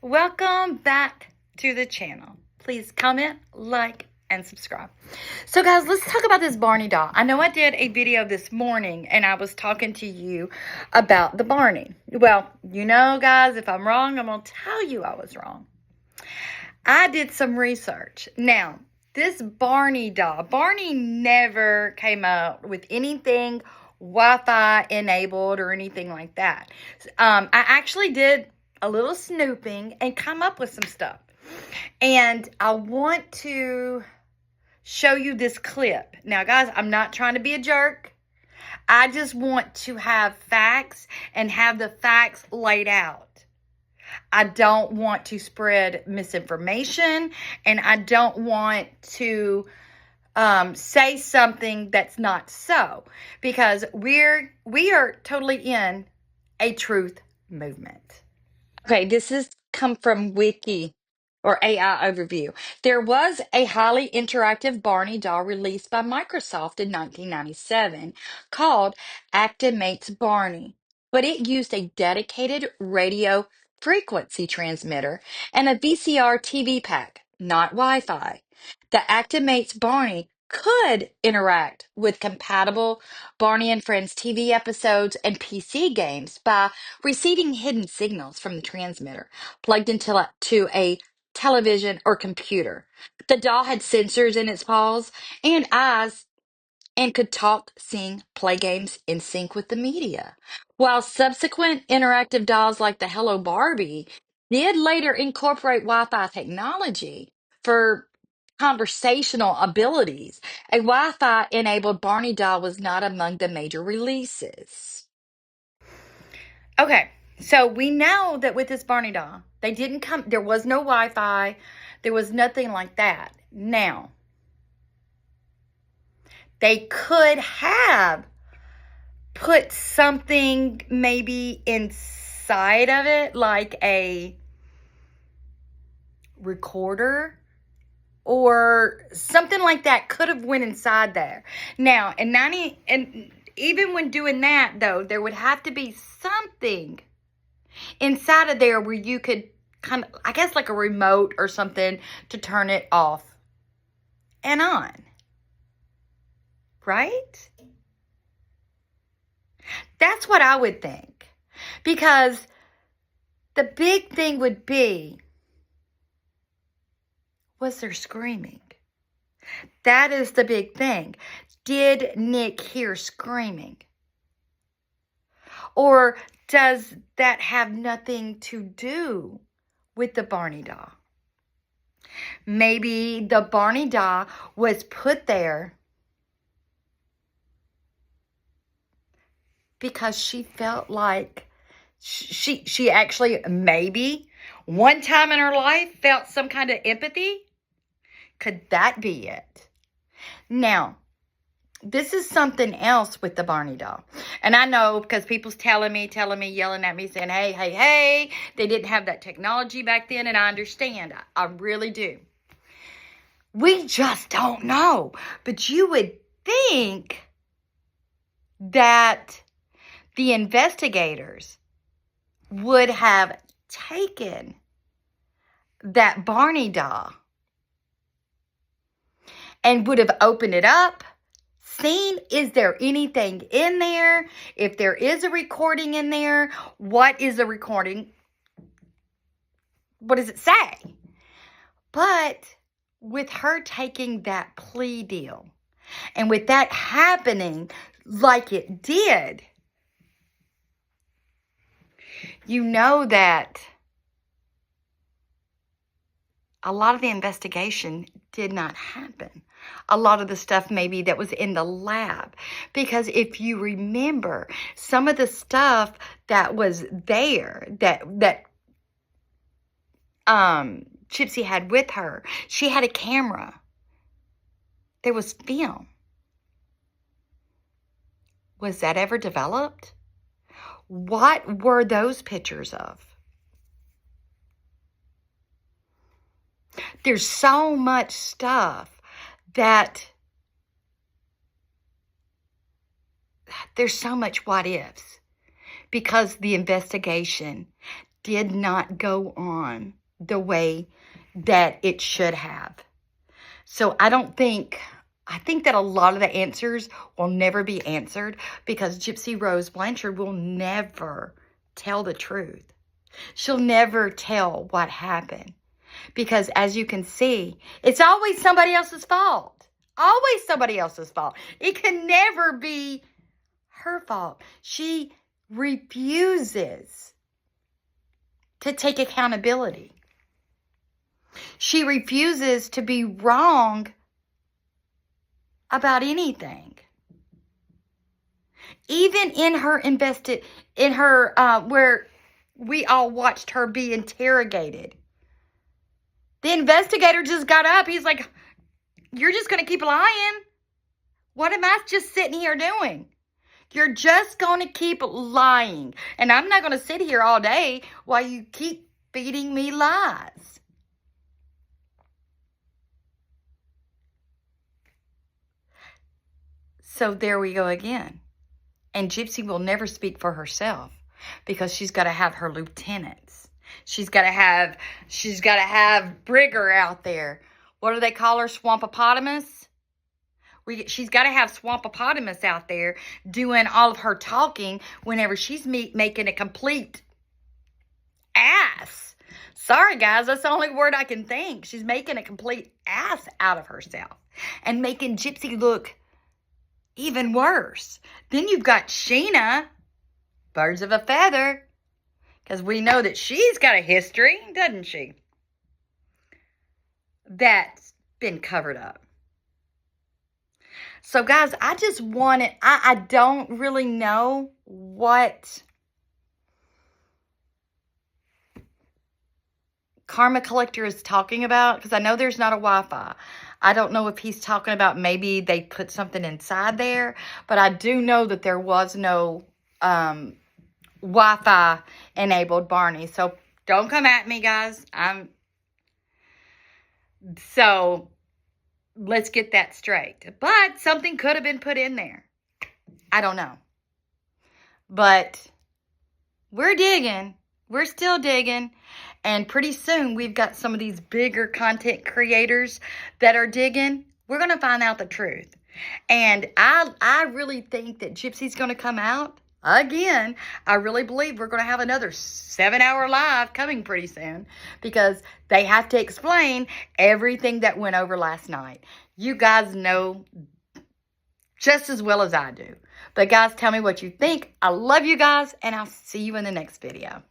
Welcome back to the channel. Please comment, like, and subscribe. So guys, let's talk about this Barney doll. I know I did a video this morning and I was talking to you about the Barney. Well, you know guys, if I'm wrong, I'm going to tell you I was wrong. I did some research. Now, this Barney doll, Barney never came out with anything Wi-Fi enabled or anything like that. I actually did a little snooping and come up with some stuff. And I want to show you this clip. Now, guys, I'm not trying to be a jerk. I just want to have facts and have the facts laid out. I don't want to spread misinformation, and I don't want to say something that's not so, because we are totally in a truth movement. Okay, this has come from Wiki or AI Overview. There was a highly interactive Barney doll released by Microsoft in 1997 called Actimates Barney, but it used a dedicated radio frequency transmitter and a VCR TV pack, not Wi-Fi. The Actimates Barney could interact with compatible Barney and Friends TV episodes and PC games by receiving hidden signals from the transmitter plugged into a television or computer. The doll had sensors in its paws and eyes and could talk, sing, play games in sync with the media. While subsequent interactive dolls like the Hello Barbie did later incorporate Wi-Fi technology for conversational abilities, a Wi-Fi enabled Barney doll was not among the major releases. Okay, so we know that with this Barney doll, there was no Wi-Fi, there was nothing like that. Now, they could have put something maybe inside of it, like a recorder or something like that could have went inside there. Now, and even when doing that though, there would have to be something inside of there where you could kind of, I guess like a remote or something to turn it off and on. Right? That's what I would think. Because the big thing would be, was there screaming? That is the big thing. Did Nick hear screaming? Or does that have nothing to do with the Barney doll? Maybe the Barney doll was put there because she felt like she actually maybe one time in her life felt some kind of empathy. Could that be it? Now, this is something else with the Barney doll. And I know because people's telling me, yelling at me, saying, hey, they didn't have that technology back then, and I understand. I really do. We just don't know. But you would think that the investigators would have taken that Barney doll and would have opened it up, seen, is there anything in there? If there is a recording in there, what is the recording? What does it say? But with her taking that plea deal, and with that happening like it did, you know that a lot of the investigation did not happen. A lot of the stuff maybe that was in the lab. Because if you remember, some of the stuff that was there, that Gypsy had with her, she had a camera. There was film. Was that ever developed? What were those pictures of? There's so much stuff that there's so much what ifs because the investigation did not go on the way that it should have. So I think that a lot of the answers will never be answered because Gypsy Rose Blanchard will never tell the truth. She'll never tell what happened because, as you can see, it's always somebody else's fault. Always somebody else's fault. It can never be her fault. She refuses to take accountability. She refuses to be wrong about anything. Even in her where we all watched her be interrogated. The investigator just got up. He's like, you're just going to keep lying? What am I just sitting here doing? You're just going to keep lying. And I'm not going to sit here all day while you keep feeding me lies. So there we go again. And Gypsy will never speak for herself because she's got to have her lieutenants. She's got to have Brigger out there. What do they call her? Swampopotamus? She's got to have Swampopotamus out there doing all of her talking whenever she's making a complete ass. Sorry, guys. That's the only word I can think. She's making a complete ass out of herself and making Gypsy look even worse. Then you've got Sheena, birds of a feather, because we know that she's got a history, doesn't she? That's been covered up. So, guys, I just wanted, I don't really know what Karma Collector is talking about, because I know there's not a Wi-Fi. I don't know if he's talking about maybe they put something inside there, but I do know that there was no Wi-Fi enabled Barney. So don't come at me, guys. So let's get that straight. But something could have been put in there. I don't know. But we're digging. We're still digging. And pretty soon, we've got some of these bigger content creators that are digging. We're going to find out the truth. And I really think that Gypsy's going to come out again. I really believe we're going to have another 7-hour live coming pretty soon. Because they have to explain everything that went over last night. You guys know just as well as I do. But guys, tell me what you think. I love you guys. And I'll see you in the next video.